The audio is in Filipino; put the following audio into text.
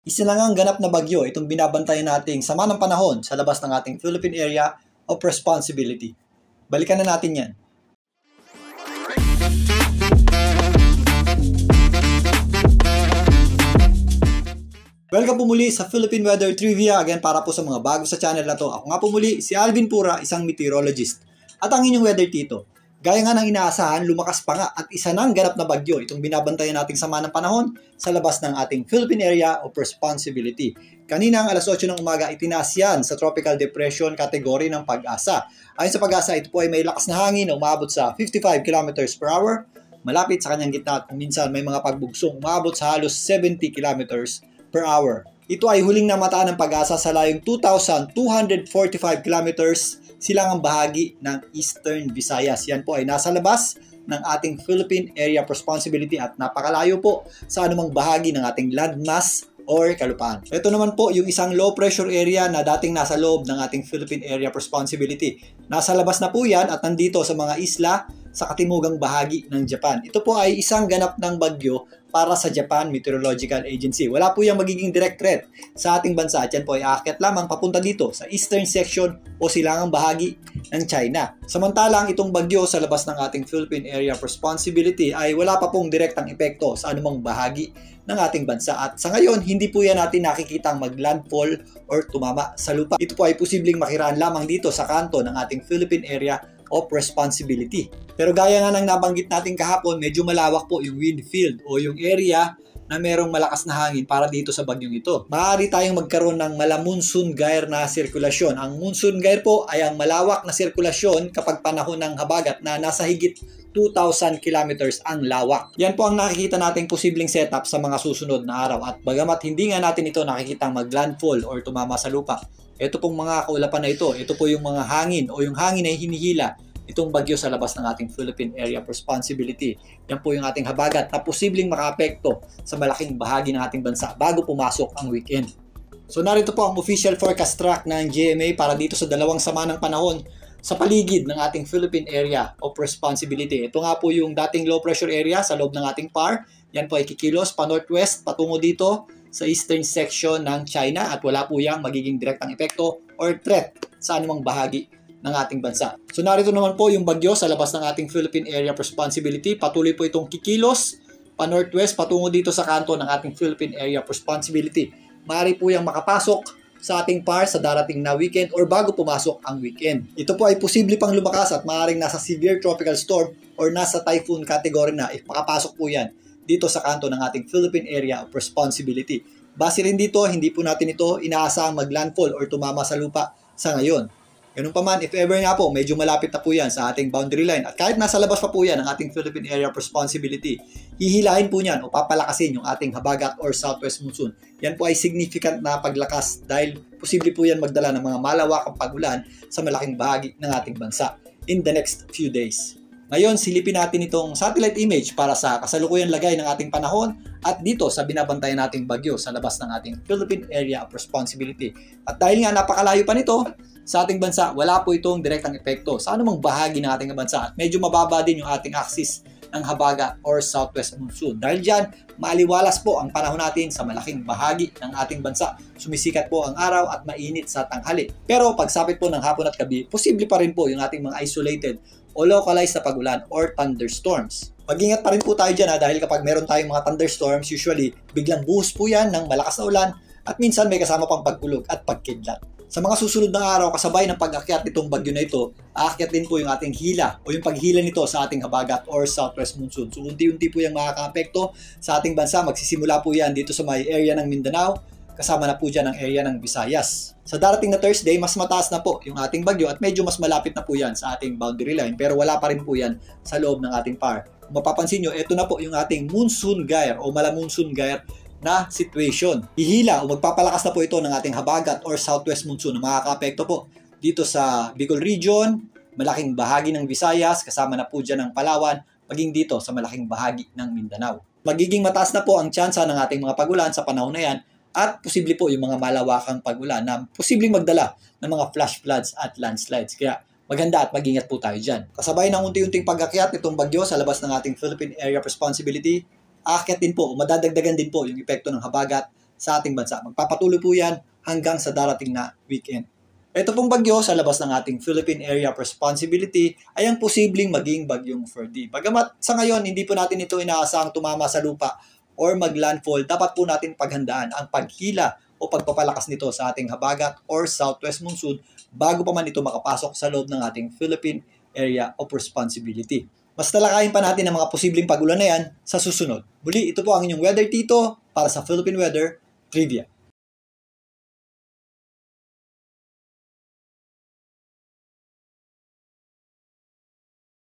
Isa na ngang ganap na bagyo itong binabantayan nating sama ng panahon sa labas ng ating Philippine Area of Responsibility. Balikan na natin yan. Welcome po muli sa Philippine Weather Trivia. Again, para po sa mga bago sa channel na to. Ako nga po muli, si Alvin Pura, isang meteorologist. At ang inyong weather tito. Gaya nga ng inaasahan, lumakas pa nga at isa ng ganap na bagyo itong binabantayan nating sama ng panahon sa labas ng ating Philippine Area of Responsibility. Kanina ang alas 8 ng umaga itinaas yan sa Tropical Depression category ng Pag-asa. Ayon sa Pag-asa, ito po ay may lakas na hangin na umabot sa 55 km per hour, malapit sa kanyang gitna at kung minsan may mga pagbugsong umabot sa halos 70 km per hour. Ito ay huling namataan ng Pag-asa sa layong 2,245 kilometers silangang bahagi ng Eastern Visayas. Yan po ay nasa labas ng ating Philippine Area of Responsibility at napakalayo po sa anumang bahagi ng ating landmass or kalupaan. Ito naman po yung isang low pressure area na dating nasa loob ng ating Philippine Area of Responsibility. Nasa labas na po yan at nandito sa mga isla sa katimugang bahagi ng Japan. Ito po ay isang ganap ng bagyo para sa Japan Meteorological Agency. Wala po yung magiging direct threat sa ating bansa at yan po ay aakyat lamang papunta dito sa eastern section o silangang bahagi ng China. Samantalang itong bagyo sa labas ng ating Philippine Area of Responsibility ay wala pa pong direktang epekto sa anumang bahagi ng ating bansa at sa ngayon hindi po yan natin nakikitang maglandfall or tumama sa lupa. Ito po ay posibleng makiraan lamang dito sa kanto ng ating Philippine Area of Responsibility. Pero gaya nga ng nabanggit natin kahapon, medyo malawak po yung wind field o yung area na merong malakas na hangin para dito sa bagyong ito. Maaari tayong magkaroon ng mala-monsoon gyre na sirkulasyon. Ang monsoon gyre po ay ang malawak na sirkulasyon kapag panahon ng habagat na nasa higit 2,000 kilometers ang lawak. Yan po ang nakikita nating posibleng setup sa mga susunod na araw at bagamat hindi nga natin ito nakikitang maglandfall or tumama sa lupa, ito pong mga kaulapan na ito po yung mga hangin o yung hangin na hinihila itong bagyo sa labas ng ating Philippine Area of Responsibility. Yan po yung ating habagat na posibleng makaapekto sa malaking bahagi ng ating bansa bago pumasok ang weekend. So narito po ang official forecast track ng GMA para dito sa dalawang sama ng panahon sa paligid ng ating Philippine Area of Responsibility. Ito nga po yung dating low pressure area sa loob ng ating PAR. Yan po ay kikilos pa northwest patungo dito sa eastern section ng China at wala po yang magiging direktang epekto or threat sa anumang bahagi ng ating bansa. So narito naman po yung bagyo sa labas ng ating Philippine Area of Responsibility. Patuloy po itong kikilos pa northwest patungo dito sa kanto ng ating Philippine Area of Responsibility. Maaari po yung makapasok sa ating PAR sa darating na weekend or bago pumasok ang weekend. Ito po ay posible pang lumakas at maaaring nasa severe tropical storm or nasa typhoon category na if makapasok po yan dito sa kanto ng ating Philippine Area of Responsibility. Base rin dito, hindi po natin ito inaasahang maglandfall or tumama sa lupa sa ngayon. Ganun pa man, if ever nga po, medyo malapit na po yan sa ating boundary line. At kahit nasa labas pa po yan ang ating Philippine Area of Responsibility, hihilahin po niyan o papalakasin yung ating habagat or southwest monsoon. Yan po ay significant na paglakas dahil posible po yan magdala ng mga malawakang pag-ulan sa malaking bahagi ng ating bansa in the next few days. Ngayon, silipin natin itong satellite image para sa kasalukuyang lagay ng ating panahon at dito sa binabantayan nating bagyo sa labas ng ating Philippine Area of Responsibility. At dahil nga napakalayo pa nito sa ating bansa, wala po itong direktang epekto sa anumang bahagi ng ating bansa at medyo mababa din yung ating axis ng habagat or southwest monsoon. Dahil dyan, maaliwalas po ang panahon natin sa malaking bahagi ng ating bansa. Sumisikat po ang araw at mainit sa tanghali. Pero pagsapit po ng hapon at gabi, posible pa rin po yung ating mga isolated o localized na pag-ulan or thunderstorms. Mag-ingat pa rin po tayo dyan dahil kapag meron tayong mga thunderstorms, usually biglang buhos po yan ng malakas na ulan at minsan may kasama pang pagkulog at pagkidlat. Sa mga susunod na araw, kasabay ng pag-akyat nitong bagyo na ito, aakyat din po yung ating hila o yung paghila nito sa ating habagat or southwest monsoon. So unti-unti po yung makaka-apekto sa ating bansa. Magsisimula po yan dito sa may area ng Mindanao, kasama na po dyan ang area ng Visayas. Sa darating na Thursday, mas mataas na po yung ating bagyo at medyo mas malapit na po yan sa ating boundary line. Pero wala pa rin po yan sa loob ng ating PAR. Kung mapapansin nyo, ito na po yung ating monsoon gyre o mala-monsoon gyre na situation. Hihila o magpapalakas na po ito ng ating habagat or southwest monsoon na makaka-apekto po dito sa Bicol region, malaking bahagi ng Visayas, kasama na po dyan ng Palawan, maging dito sa malaking bahagi ng Mindanao. Magiging mataas na po ang tsansa ng ating mga pag-ulan sa panahon na yan at posible po yung mga malawakang pag-ulan na posibleng magdala ng mga flash floods at landslides. Kaya maganda at mag-ingat po tayo dyan. Kasabay ng unti-unting pag-akyat itong bagyo sa labas ng ating Philippine Area of Responsibility, aakyat din po o madadagdagan din po yung epekto ng habagat sa ating bansa. Magpapatuloy po yan hanggang sa darating na weekend. Ito pong bagyo sa labas ng ating Philippine Area of Responsibility ay ang posibleng maging bagyong Ferdy. Bagamat sa ngayon, hindi po natin ito inaasahang tumama sa lupa or maglandfall, dapat po natin paghandaan ang paghila o pagpapalakas nito sa ating habagat or southwest monsoon bago pa man ito makapasok sa loob ng ating Philippine Area of Responsibility. Mas talakayin pa natin ang mga posibleng pag-ulan na yan sa susunod. Muli, ito po ang inyong Weather Tito para sa Philippine Weather Trivia.